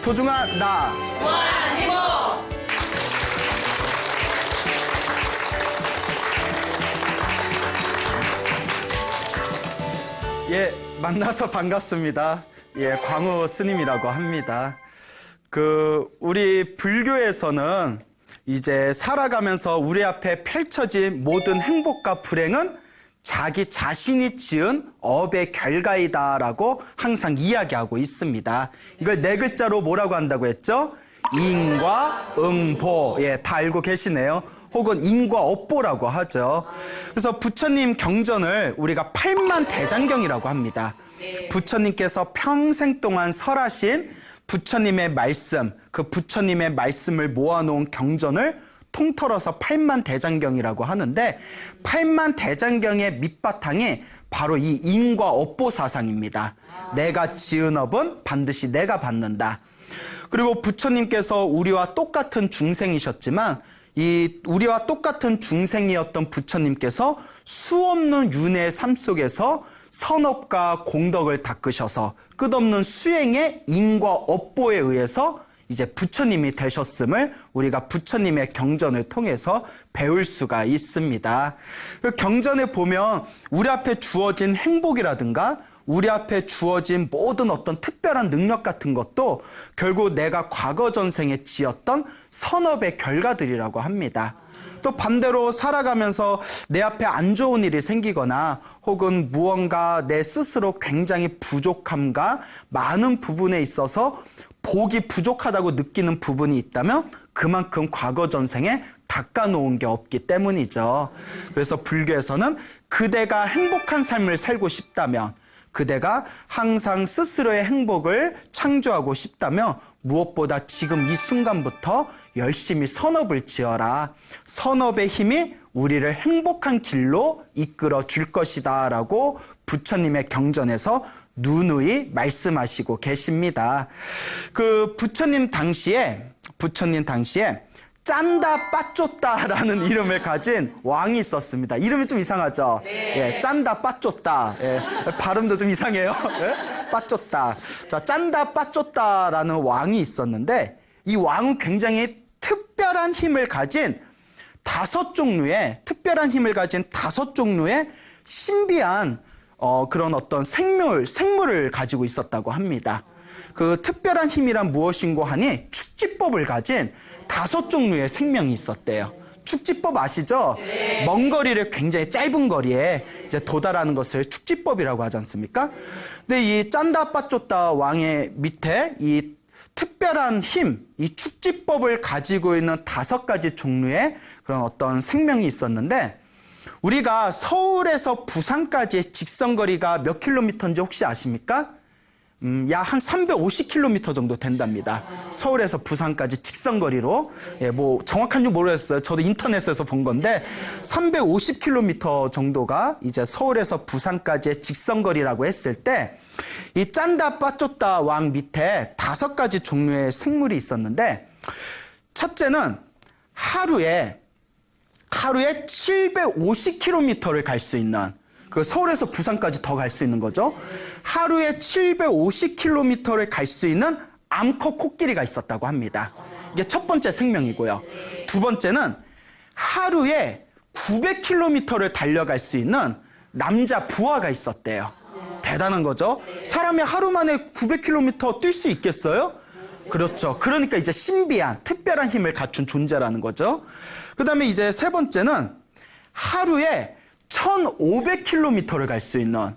소중한 나. 무한한 행복. 예, 만나서 반갑습니다. 예, 광우 스님이라고 합니다. 우리 불교에서는 이제 살아가면서 우리 앞에 펼쳐진 모든 행복과 불행은 자기 자신이 지은 업의 결과이다라고 항상 이야기하고 있습니다. 이걸 네 글자로 뭐라고 한다고 했죠? 인과응보. 예, 다 알고 계시네요. 혹은 인과업보라고 하죠. 그래서 부처님 경전을 우리가 팔만대장경이라고 합니다. 부처님께서 평생 동안 설하신 부처님의 말씀, 그 부처님의 말씀을 모아놓은 경전을 통틀어서 팔만대장경이라고 하는데, 팔만대장경의 밑바탕이 바로 이 인과업보 사상입니다. 내가 지은 업은 반드시 내가 받는다. 그리고 부처님께서 우리와 똑같은 중생이셨지만 이 우리와 똑같은 중생이었던 부처님께서 수없는 윤회의 삶 속에서 선업과 공덕을 닦으셔서 끝없는 수행의 인과업보에 의해서 이제 부처님이 되셨음을 우리가 부처님의 경전을 통해서 배울 수가 있습니다. 그 경전에 보면 우리 앞에 주어진 행복이라든가 우리 앞에 주어진 모든 어떤 특별한 능력 같은 것도 결국 내가 과거 전생에 지었던 선업의 결과들이라고 합니다. 또 반대로 살아가면서 내 앞에 안 좋은 일이 생기거나 혹은 무언가 내 스스로 굉장히 부족함과 많은 부분에 있어서 복이 부족하다고 느끼는 부분이 있다면 그만큼 과거 전생에 닦아놓은 게 없기 때문이죠. 그래서 불교에서는 그대가 행복한 삶을 살고 싶다면, 그대가 항상 스스로의 행복을 창조하고 싶다면 무엇보다 지금 이 순간부터 열심히 선업을 지어라. 선업의 힘이 우리를 행복한 길로 이끌어 줄 것이다 라고 부처님의 경전에서 누누이 말씀하시고 계십니다. 부처님 당시에 짠다 빠쫓다라는 이름을 가진 왕이 있었습니다. 이름이 좀 이상하죠? 네. 예, 짠다 빠쫓다. 예, 발음도 좀 이상해요. 예? 빠쫓다. 자, 짠다 빠쫓다라는 왕이 있었는데 이 왕은 굉장히 특별한 힘을 가진 다섯 종류의 신비한 그런 어떤 생물을 가지고 있었다고 합니다. 그 특별한 힘이란 무엇인고 하니 축지법을 가진 다섯 종류의 생명이 있었대요. 축지법 아시죠? 네. 먼 거리를 굉장히 짧은 거리에 이제 도달하는 것을 축지법이라고 하지 않습니까? 근데 이 짠다 빠쫓다 왕의 밑에 이 특별한 힘, 이 축지법을 가지고 있는 다섯 가지 종류의 그런 어떤 생명이 있었는데, 우리가 서울에서 부산까지의 직선거리가 몇 킬로미터인지 혹시 아십니까? 약 한 350km 정도 된답니다. 서울에서 부산까지 직선거리로. 예, 뭐 정확한지 모르겠어요. 저도 인터넷에서 본 건데 350km 정도가 이제 서울에서 부산까지의 직선거리라고 했을 때 이 짠다 빠쫓다 왕 밑에 다섯 가지 종류의 생물이 있었는데, 첫째는 하루에 750km를 갈 수 있는, 서울에서 부산까지 더 갈 수 있는 거죠. 하루에 750km를 갈 수 있는 암컷 코끼리가 있었다고 합니다. 이게 첫 번째 생명이고요. 두 번째는 하루에 900km를 달려갈 수 있는 남자 부하가 있었대요. 대단한 거죠. 사람이 하루 만에 900km 뛸 수 있겠어요? 그렇죠. 그러니까 이제 신비한 특별한 힘을 갖춘 존재라는 거죠. 그 다음에 이제 세 번째는 하루에 1500km를 갈 수 있는,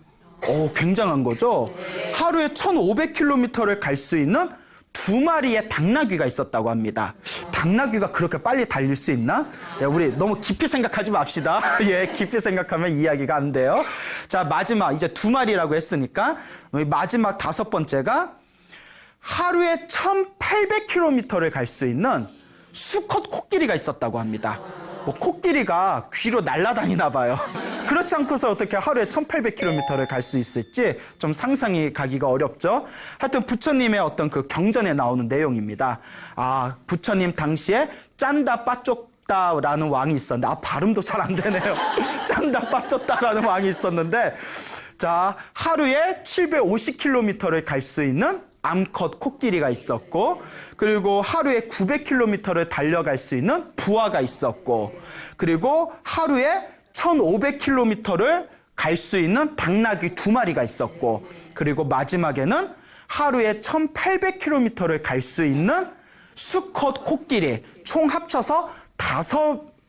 굉장한 거죠. 하루에 1500km를 갈 수 있는 두 마리의 당나귀가 있었다고 합니다. 당나귀가 그렇게 빨리 달릴 수 있나? 예, 우리 너무 깊이 생각하지 맙시다. 예, 깊이 생각하면 이야기가 안 돼요. 자, 마지막 이제 두 마리라고 했으니까 마지막 다섯 번째가 하루에 1800km를 갈 수 있는 수컷 코끼리가 있었다고 합니다. 코끼리가 귀로 날아다니나 봐요. 그렇지 않고서 어떻게 하루에 1800km를 갈 수 있을지 좀 상상이 가기가 어렵죠. 하여튼 부처님의 어떤 그 경전에 나오는 내용입니다. 부처님 당시에 짠다 빠쫓다라는 왕이 있었는데, 발음도 잘 안 되네요. 짠다 빠쫓다라는 왕이 있었는데, 자, 하루에 750km를 갈 수 있는 암컷 코끼리가 있었고, 그리고 하루에 900km를 달려갈 수 있는 부화가 있었고, 그리고 하루에 1500km를 갈 수 있는 당나귀 2마리가 있었고, 그리고 마지막에는 하루에 1800km를 갈 수 있는 수컷 코끼리, 총 합쳐서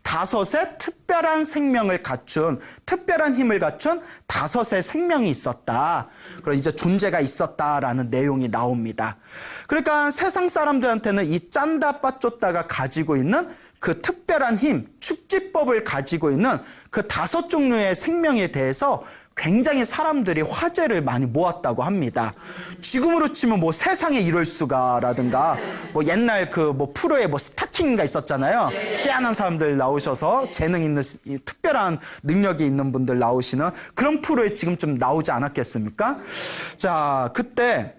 다섯의 특별한 생명을 갖춘, 특별한 힘을 갖춘 5의 생명이 있었다. 그리고 이제 존재가 있었다라는 내용이 나옵니다. 그러니까 세상 사람들한테는 이 짠다 빠쫓다가 가지고 있는 그 특별한 힘, 축지법을 가지고 있는 그 5 종류의 생명에 대해서 굉장히 사람들이 화제를 많이 모았다고 합니다. 지금으로 치면 뭐 세상에 이럴 수가라든가 뭐 옛날 그 뭐 프로에 뭐 스타킹가 있었잖아요. 희한한 사람들 나오셔서 재능 있는 특별한 능력이 있는 분들 나오시는 그런 프로에 지금 좀 나오지 않았겠습니까? 자, 그때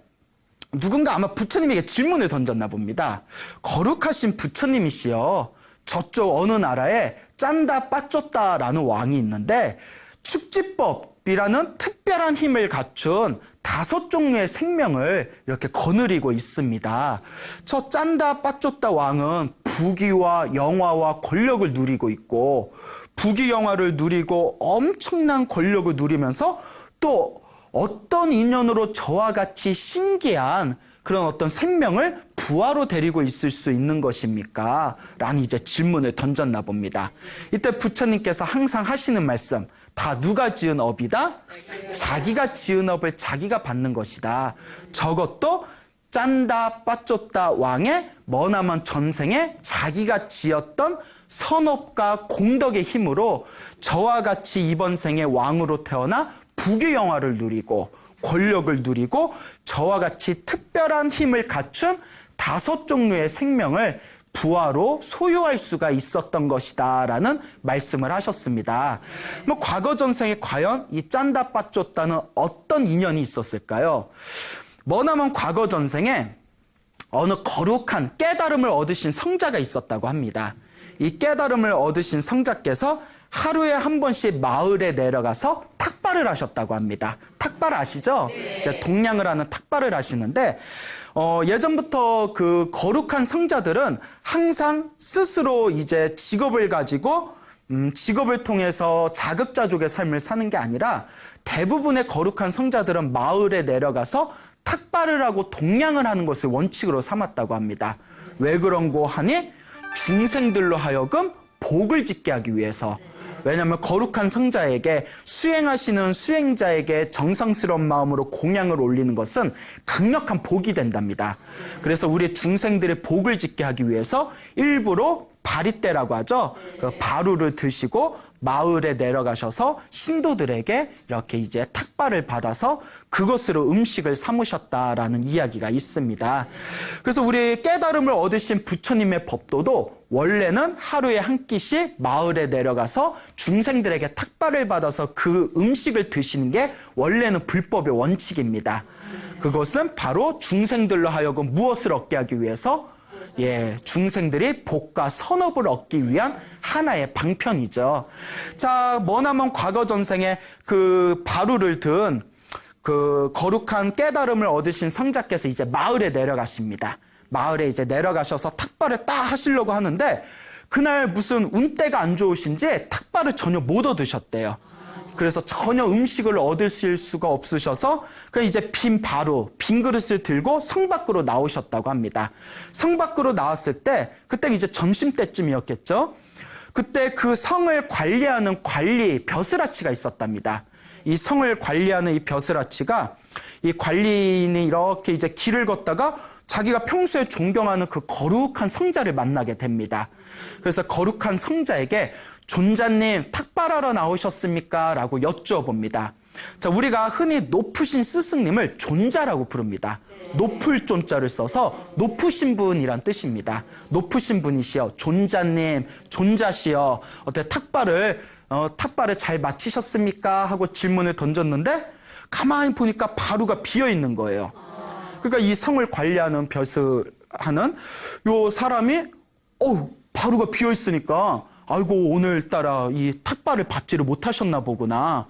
누군가 아마 부처님에게 질문을 던졌나 봅니다. 거룩하신 부처님이시여, 저쪽 어느 나라에 짠다 빠쫓다라는 왕이 있는데 축지법이라는 특별한 힘을 갖춘 5 종류의 생명을 이렇게 거느리고 있습니다. 저 짠다 빠쫓다 왕은 부귀와 영화와 권력을 누리고 있고, 부귀 영화를 누리고 엄청난 권력을 누리면서 또 어떤 인연으로 저와 같이 신기한 그런 어떤 생명을 부하로 데리고 있을 수 있는 것입니까? 라는 이제 질문을 던졌나 봅니다. 이때 부처님께서 항상 하시는 말씀, 다 누가 지은 업이다? 자기가 지은 업을 자기가 받는 것이다. 저것도 짠다 빠쫓다 왕의 머나먼 전생에 자기가 지었던 선업과 공덕의 힘으로 저와 같이 이번 생에 왕으로 태어나 부귀영화를 누리고 권력을 누리고 저와 같이 특별한 힘을 갖춘 5 종류의 생명을 부하로 소유할 수가 있었던 것이다 라는 말씀을 하셨습니다. 뭐 과거 전생에 과연 이 짠다 빠쫓다는 어떤 인연이 있었을까요? 머나먼 과거 전생에 어느 거룩한 깨달음을 얻으신 성자가 있었다고 합니다. 이 깨달음을 얻으신 성자께서 하루에 한 번씩 마을에 내려가서 탁발을 하셨다고 합니다. 탁발 아시죠? 이제 동냥을 하는 탁발을 하시는데, 예전부터 그 거룩한 성자들은 항상 스스로 이제 직업을 가지고 직업을 통해서 자급자족의 삶을 사는 게 아니라 대부분의 거룩한 성자들은 마을에 내려가서 탁발을 하고 동냥을 하는 것을 원칙으로 삼았다고 합니다. 왜 그런고 하니 중생들로 하여금 복을 짓게 하기 위해서. 왜냐하면 거룩한 성자에게 수행하시는 수행자에게 정성스러운 마음으로 공양을 올리는 것은 강력한 복이 된답니다. 그래서 우리 중생들의 복을 짓게 하기 위해서 일부러 바리떼라고 하죠. 그 바루를 드시고 마을에 내려가셔서 신도들에게 이렇게 이제 탁발을 받아서 그것으로 음식을 삼으셨다라는 이야기가 있습니다. 그래서 우리 깨달음을 얻으신 부처님의 법도도 원래는 하루에 한 끼씩 마을에 내려가서 중생들에게 탁발을 받아서 그 음식을 드시는 게 원래는 불법의 원칙입니다. 그것은 바로 중생들로 하여금 무엇을 얻게 하기 위해서? 중생들이 복과 선업을 얻기 위한 하나의 방편이죠. 자, 머나먼 과거 전생에 그 바루를 든 그 거룩한 깨달음을 얻으신 성자께서 이제 마을에 내려가십니다. 마을에 이제 내려가셔서 탁발을 딱 하시려고 하는데 그날 무슨 운때가 안 좋으신지 탁발을 전혀 못 얻으셨대요. 그래서 전혀 음식을 얻으실 수가 없으셔서 그 이제 빈 그릇을 들고 성 밖으로 나오셨다고 합니다. 성 밖으로 나왔을 때 그때 이제 점심때쯤이었겠죠. 그때 그 성을 관리하는 관리 벼슬아치가 있었답니다. 이 성을 관리하는 이 벼슬아치가 이 관리인이 이렇게 이제 길을 걷다가 자기가 평소에 존경하는 그 거룩한 성자를 만나게 됩니다. 그래서 거룩한 성자에게 존자님 탁발하러 나오셨습니까? 라고 여쭈어봅니다. 자, 우리가 흔히 높으신 스승님을 존자라고 부릅니다. 높을 존자를 써서 높으신 분이란 뜻입니다. 높으신 분이시여, 존자님, 존자시여, 어때 탁발을 잘 마치셨습니까? 하고 질문을 던졌는데 가만히 보니까 바루가 비어 있는 거예요. 그러니까 이 성을 관리하는 벼슬하는 요 사람이 바루가 비어 있으니까 아이고 오늘따라 이 탁발을 받지를 못하셨나 보구나.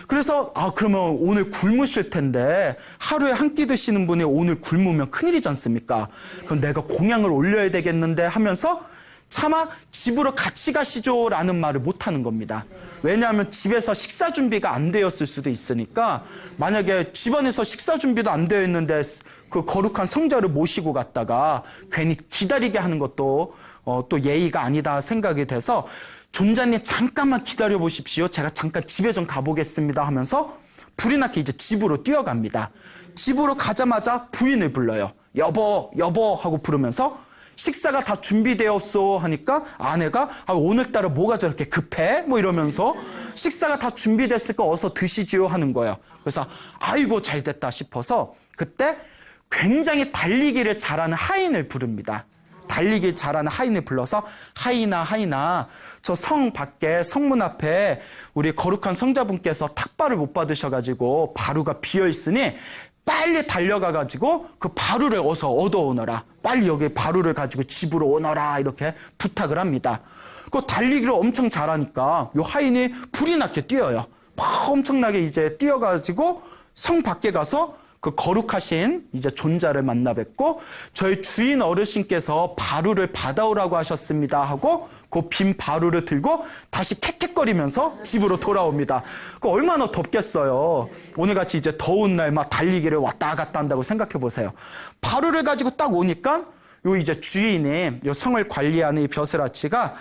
그래서 그러면 오늘 굶으실 텐데 하루에 한 끼 드시는 분이 오늘 굶으면 큰일이지 않습니까? 그럼 내가 공양을 올려야 되겠는데 하면서 차마 집으로 같이 가시죠라는 말을 못하는 겁니다. 왜냐하면 집에서 식사 준비가 안 되었을 수도 있으니까 만약에 집안에서 식사 준비도 안 되어 있는데 그 거룩한 성자를 모시고 갔다가 괜히 기다리게 하는 것도 또 예의가 아니다 생각이 돼서 존자님 잠깐만 기다려 보십시오. 제가 잠깐 집에 좀 가보겠습니다 하면서 불이 나게 이제 집으로 뛰어갑니다. 집으로 가자마자 부인을 불러요. 여보, 여보 하고 부르면서 식사가 다 준비되었어 하니까 아내가 오늘따라 뭐가 저렇게 급해? 뭐 이러면서 식사가 다 준비됐으니까 어서 드시지요 하는 거예요. 그래서 아이고 잘 됐다 싶어서 그때 굉장히 달리기를 잘하는 하인을 부릅니다. 달리기 잘하는 하인을 불러서 하인아 하인아 저 성 밖에 성문 앞에 우리 거룩한 성자분께서 탁발을 못 받으셔가지고 바루가 비어있으니 빨리 달려가가지고 그 바루를 어서 얻어오너라. 빨리 여기 바루를 가지고 집으로 오너라. 이렇게 부탁을 합니다. 그 달리기를 엄청 잘하니까 요 하인이 불이 나게 뛰어요. 막 엄청나게 이제 뛰어가지고 성 밖에 가서 그 거룩하신 이제 존자를 만나 뵙고 저희 주인 어르신께서 바루를 받아오라고 하셨습니다 하고 그 빈 바루를 들고 다시 캑캑거리면서 집으로 돌아옵니다. 그 얼마나 덥겠어요. 오늘같이 이제 더운 날 막 달리기를 왔다 갔다 한다고 생각해 보세요. 바루를 가지고 딱 오니까 요 이제 주인이 요 성을 관리하는 이 벼슬아치가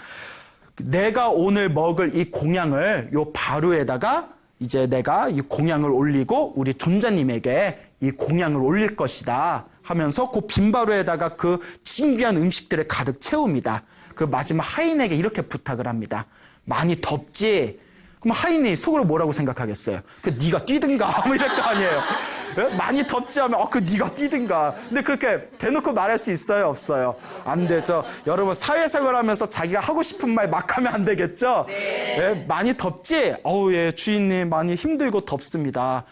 내가 오늘 먹을 이 공양을 요 바루에다가 이제 내가 이 공양을 올리고 우리 존자님에게 이 공양을 올릴 것이다 하면서 그 빈바루에다가 그 진귀한 음식들을 가득 채웁니다. 그 마지막 하인에게 이렇게 부탁을 합니다. 많이 덥지? 그럼 하인이 속으로 뭐라고 생각하겠어요? 그 네가 뛰든가 뭐 이럴 거 아니에요. 많이 덥지 하면 그 네가 뛰든가. 근데 그렇게 대놓고 말할 수 있어요? 없어요? 안 되죠. 여러분 사회생활하면서 자기가 하고 싶은 말 막 하면 안 되겠죠? 네. 많이 덥지? 예 주인님 많이 힘들고 덥습니다.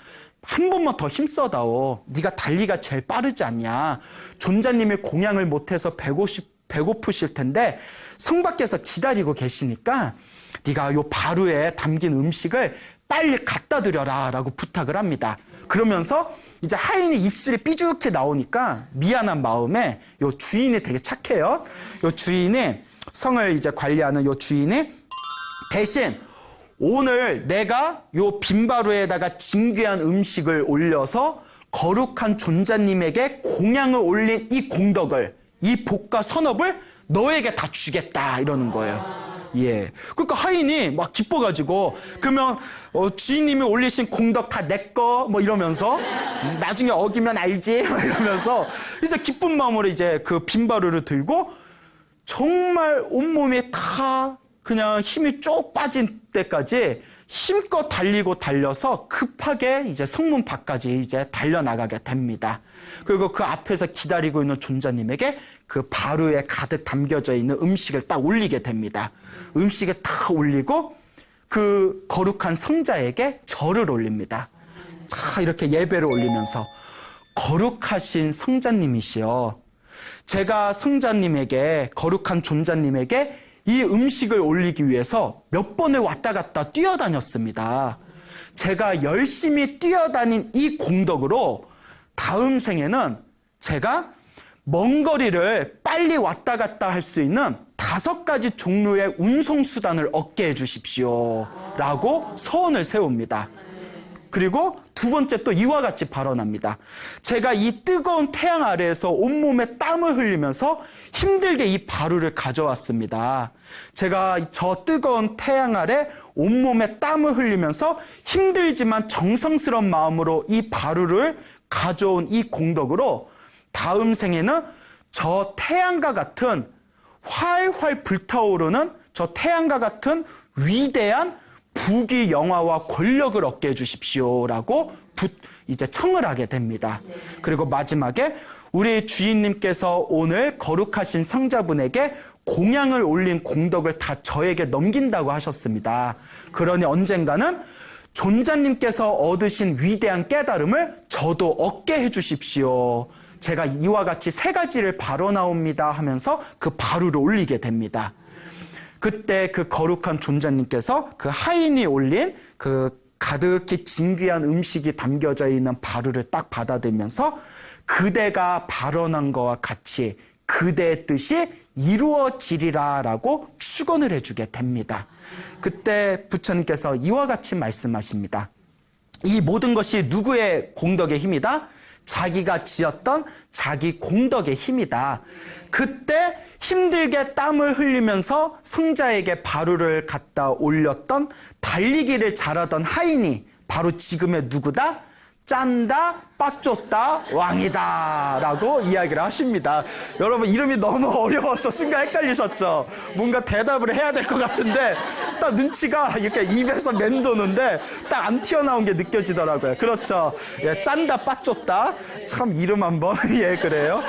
한 번만 더 힘써다오. 네가 달리기가 제일 빠르지 않냐. 존자님이 공양을 못해서 배고프실 텐데 성 밖에서 기다리고 계시니까 네가 요 바루에 담긴 음식을 빨리 갖다 드려라 라고 부탁을 합니다. 그러면서 이제 하인이 입술이 삐죽해 나오니까 미안한 마음에 요 주인이 되게 착해요. 요 주인이 성을 이제 관리하는 요 주인이 대신 오늘 내가 요 빈바루에다가 진귀한 음식을 올려서 거룩한 존자님에게 공양을 올린 이 공덕을 이 복과 선업을 너에게 다 주겠다 이러는 거예요. 예. 그러니까 하인이 막 기뻐가지고 그러면 주인님이 올리신 공덕 다 내 거 뭐 이러면서 나중에 어기면 알지 막 이러면서 이제 기쁜 마음으로 이제 그 빈바루를 들고 정말 온몸에 다 그냥 힘이 쭉 빠진 때까지 힘껏 달리고 달려서 급하게 이제 성문 밖까지 이제 달려나가게 됩니다. 그리고 그 앞에서 기다리고 있는 존자님에게 그 바루에 가득 담겨져 있는 음식을 딱 올리게 됩니다. 음식에 딱 올리고 그 거룩한 성자에게 절을 올립니다. 자, 이렇게 예배를 올리면서 거룩하신 성자님이시여, 제가 성자님에게 거룩한 존자님에게 이 음식을 올리기 위해서 몇 번을 왔다 갔다 뛰어다녔습니다. 제가 열심히 뛰어다닌 이 공덕으로 다음 생에는 제가 먼 거리를 빨리 왔다 갔다 할 수 있는 5가지 종류의 운송수단을 얻게 해주십시오 라고 서원을 세웁니다. 그리고 두 번째 또 이와 같이 발언합니다. 제가 이 뜨거운 태양 아래에서 온몸에 땀을 흘리면서 힘들게 이 바루를 가져왔습니다. 제가 저 뜨거운 태양 아래 온몸에 땀을 흘리면서 힘들지만 정성스러운 마음으로 이 바루를 가져온 이 공덕으로 다음 생에는 저 태양과 같은 활활 불타오르는 저 태양과 같은 위대한 부귀 영화와 권력을 얻게 해주십시오라고 이제 청을 하게 됩니다. 그리고 마지막에 우리 주인님께서 오늘 거룩하신 성자분에게 공양을 올린 공덕을 다 저에게 넘긴다고 하셨습니다. 그러니 언젠가는 존자님께서 얻으신 위대한 깨달음을 저도 얻게 해주십시오. 제가 이와 같이 3가지를 발언하옵니다 하면서 그 바루를 올리게 됩니다. 그때 그 거룩한 존재님께서 그 하인이 올린 그 가득히 진귀한 음식이 담겨져 있는 바루를 딱 받아들면서 그대가 발언한 것과 같이 그대의 뜻이 이루어지리라 라고 축원을 해주게 됩니다. 그때 부처님께서 이와 같이 말씀하십니다. 이 모든 것이 누구의 공덕의 힘이다? 자기가 지었던 자기 공덕의 힘이다. 그때 힘들게 땀을 흘리면서 성자에게 바루를 갖다 올렸던 달리기를 잘하던 하인이 바로 지금의 누구다? 짠다, 빠쫓다, 왕이다 라고 이야기를 하십니다. 여러분 이름이 너무 어려워서 순간 헷갈리셨죠? 뭔가 대답을 해야 될 것 같은데 딱 눈치가 이렇게 입에서 맴도는데 딱 안 튀어나온 게 느껴지더라고요. 그렇죠? 예, 짠다, 빠쫓다. 참 이름 한번 예 그래요.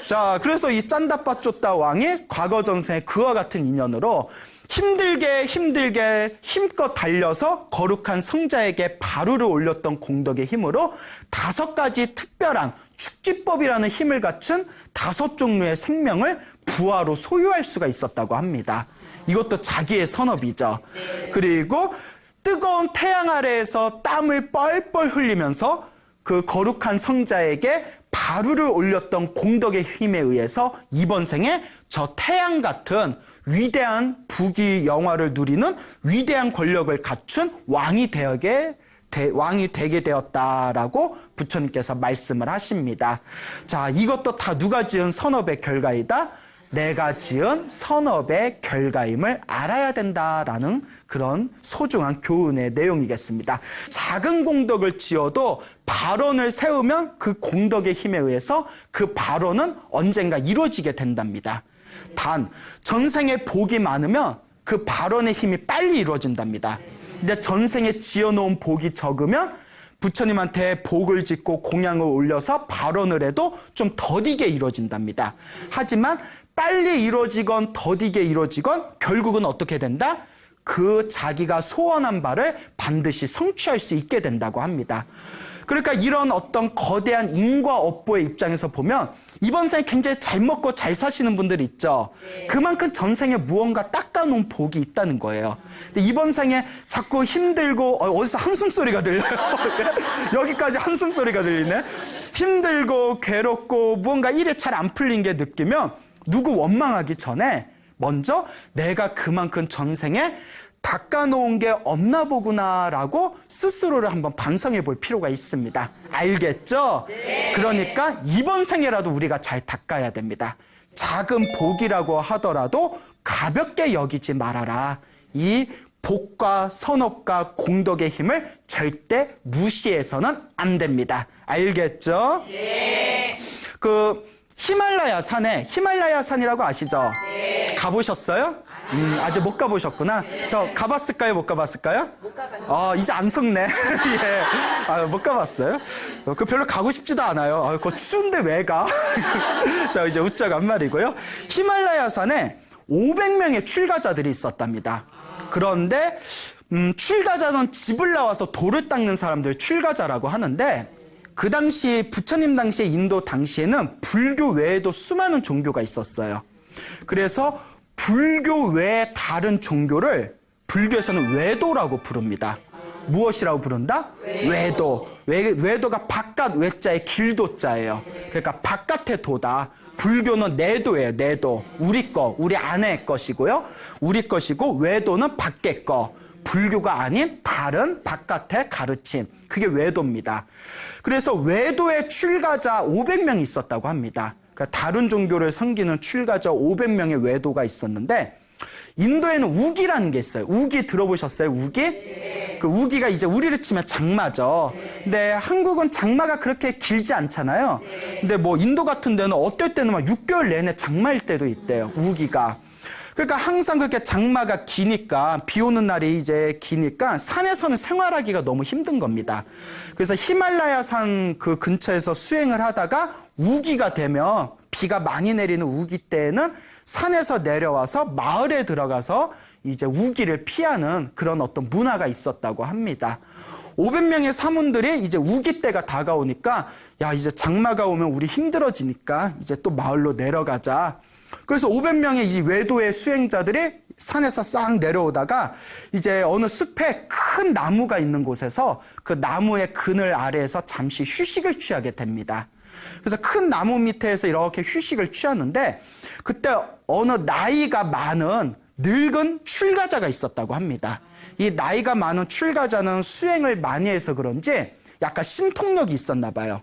자, 그래서 이 짠다, 빠쫓다 왕이 과거 전생에 그와 같은 인연으로 힘들게 힘껏 달려서 거룩한 성자에게 바루를 올렸던 공덕의 힘으로 5가지 특별한 축지법이라는 힘을 갖춘 5종류의 생명을 부하로 소유할 수가 있었다고 합니다. 이것도 자기의 선업이죠. 그리고 뜨거운 태양 아래에서 땀을 뻘뻘 흘리면서 그 거룩한 성자에게 바루를 올렸던 공덕의 힘에 의해서 이번 생에 저 태양 같은 위대한 부귀 영화를 누리는 위대한 권력을 갖춘 왕이 되게 되었다라고 부처님께서 말씀을 하십니다. 자, 이것도 다 누가 지은 선업의 결과이다? 내가 지은 선업의 결과임을 알아야 된다라는 그런 소중한 교훈의 내용이겠습니다. 작은 공덕을 지어도 발언을 세우면 그 공덕의 힘에 의해서 그 발언은 언젠가 이루어지게 된답니다. 단 전생에 복이 많으면 그 발언의 힘이 빨리 이루어진답니다. 근데 전생에 지어놓은 복이 적으면 부처님한테 복을 짓고 공양을 올려서 발언을 해도 좀 더디게 이루어진답니다. 하지만 빨리 이루어지건 더디게 이루어지건 결국은 어떻게 된다? 그 자기가 소원한 바를 반드시 성취할 수 있게 된다고 합니다. 그러니까 이런 어떤 거대한 인과 업보의 입장에서 보면 이번 생에 굉장히 잘 먹고 잘 사시는 분들이 있죠. 그만큼 전생에 무언가 닦아놓은 복이 있다는 거예요. 근데 이번 생에 자꾸 힘들고 어디서 한숨소리가 들려요. 여기까지 한숨소리가 들리네. 힘들고 괴롭고 무언가 일이 잘 안 풀린 게 느끼면 누구 원망하기 전에 먼저 내가 그만큼 전생에 닦아놓은 게 없나 보구나라고 스스로를 한번 반성해 볼 필요가 있습니다. 알겠죠? 네. 그러니까 이번 생에라도 우리가 잘 닦아야 됩니다. 작은 복이라고 하더라도 가볍게 여기지 말아라. 이 복과 선업과 공덕의 힘을 절대 무시해서는 안 됩니다. 알겠죠? 네. 히말라야 산이라고 아시죠? 네. 가보셨어요? 아직 못 가보셨구나. 네. 저 가봤을까요? 못 가봤을까요? 못 가봤어요. 이제 안 속네. 예. 못 가봤어요? 별로 가고 싶지도 않아요. 그거 추운데 왜 가? 자, 이제 웃자고 한 말이고요. 히말라야 산에 500명의 출가자들이 있었답니다. 그런데 출가자는 집을 나와서 돌을 닦는 사람들 출가자라고 하는데 그 당시 부처님 당시에 인도 당시에는 불교 외에도 수많은 종교가 있었어요. 그래서 불교 외의 다른 종교를 불교에서는 외도라고 부릅니다. 무엇이라고 부른다? 외도. 외도가 바깥 외자의 길도자예요. 그러니까 바깥의 도다. 불교는 내도예요. 내도. 우리 거, 우리 안의 것이고요. 우리 것이고 외도는 밖의 거. 불교가 아닌 다른 바깥의 가르침. 그게 외도입니다. 그래서 외도의 출가자 500명이 있었다고 합니다. 그러니까 다른 종교를 섬기는 출가자 500명의 외도가 있었는데 인도에는 우기라는 게 있어요. 우기 들어보셨어요? 우기? 네. 그 우기가 이제 우리를 치면 장마죠. 근데 한국은 장마가 그렇게 길지 않잖아요. 근데 뭐 인도 같은 데는 어떨 때는 막 6개월 내내 장마일 때도 있대요. 우기가. 그러니까 항상 그렇게 장마가 기니까 비 오는 날이 이제 기니까 산에서는 생활하기가 너무 힘든 겁니다. 그래서 히말라야 산 그 근처에서 수행을 하다가 우기가 되면 비가 많이 내리는 우기 때에는 산에서 내려와서 마을에 들어가서 이제 우기를 피하는 그런 어떤 문화가 있었다고 합니다. 500명의 사문들이 이제 우기 때가 다가오니까 야 이제 장마가 오면 우리 힘들어지니까 이제 또 마을로 내려가자. 그래서 500명의 이 외도의 수행자들이 산에서 싹 내려오다가 이제 어느 숲에 큰 나무가 있는 곳에서 그 나무의 그늘 아래에서 잠시 휴식을 취하게 됩니다. 그래서 큰 나무 밑에서 이렇게 휴식을 취하는데 그때 어느 나이가 많은 늙은 출가자가 있었다고 합니다. 이 나이가 많은 출가자는 수행을 많이 해서 그런지 약간 신통력이 있었나 봐요.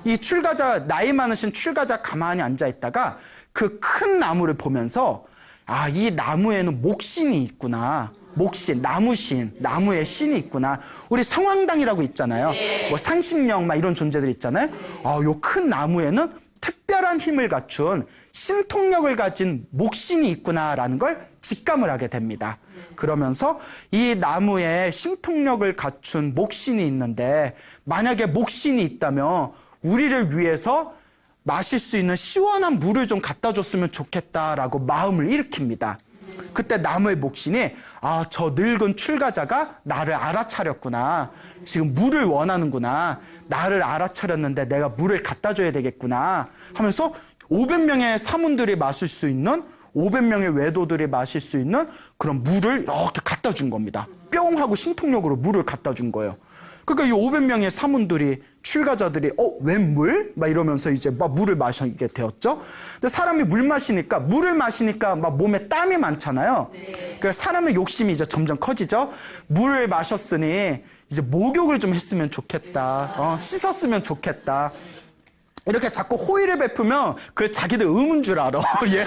이 출가자, 나이 많으신 출가자 가만히 앉아 있다가 그 큰 나무를 보면서 아, 이 나무에는 목신이 있구나. 목신, 나무신, 나무의 신이 있구나. 우리 성황당이라고 있잖아요. 뭐 상심령 막 이런 존재들 있잖아요. 아, 요 큰 나무에는 특별한 힘을 갖춘 신통력을 가진 목신이 있구나라는 걸 직감을 하게 됩니다. 그러면서 이 나무에 신통력을 갖춘 목신이 있는데 만약에 목신이 있다면 우리를 위해서 마실 수 있는 시원한 물을 좀 갖다 줬으면 좋겠다라고 마음을 일으킵니다. 그때 나무의 목신이 아, 저 늙은 출가자가 나를 알아차렸구나. 지금 물을 원하는구나. 나를 알아차렸는데 내가 물을 갖다 줘야 되겠구나 하면서 500명의 사문들이 마실 수 있는 500명의 외도들이 마실 수 있는 그런 물을 이렇게 갖다 준 겁니다. 뿅 하고 신통력으로 물을 갖다 준 거예요. 그러니까 이 500명의 사문들이 출가자들이 웬 물? 막 이러면서 이제 막 물을 마시게 되었죠. 근데 사람이 물을 마시니까 막 몸에 땀이 많잖아요. 그러니까 사람의 욕심이 이제 점점 커지죠. 물을 마셨으니 이제 목욕을 좀 했으면 좋겠다. 씻었으면 좋겠다. 이렇게 자꾸 호의를 베푸면 그걸 자기들 의무인 줄 알아. 예.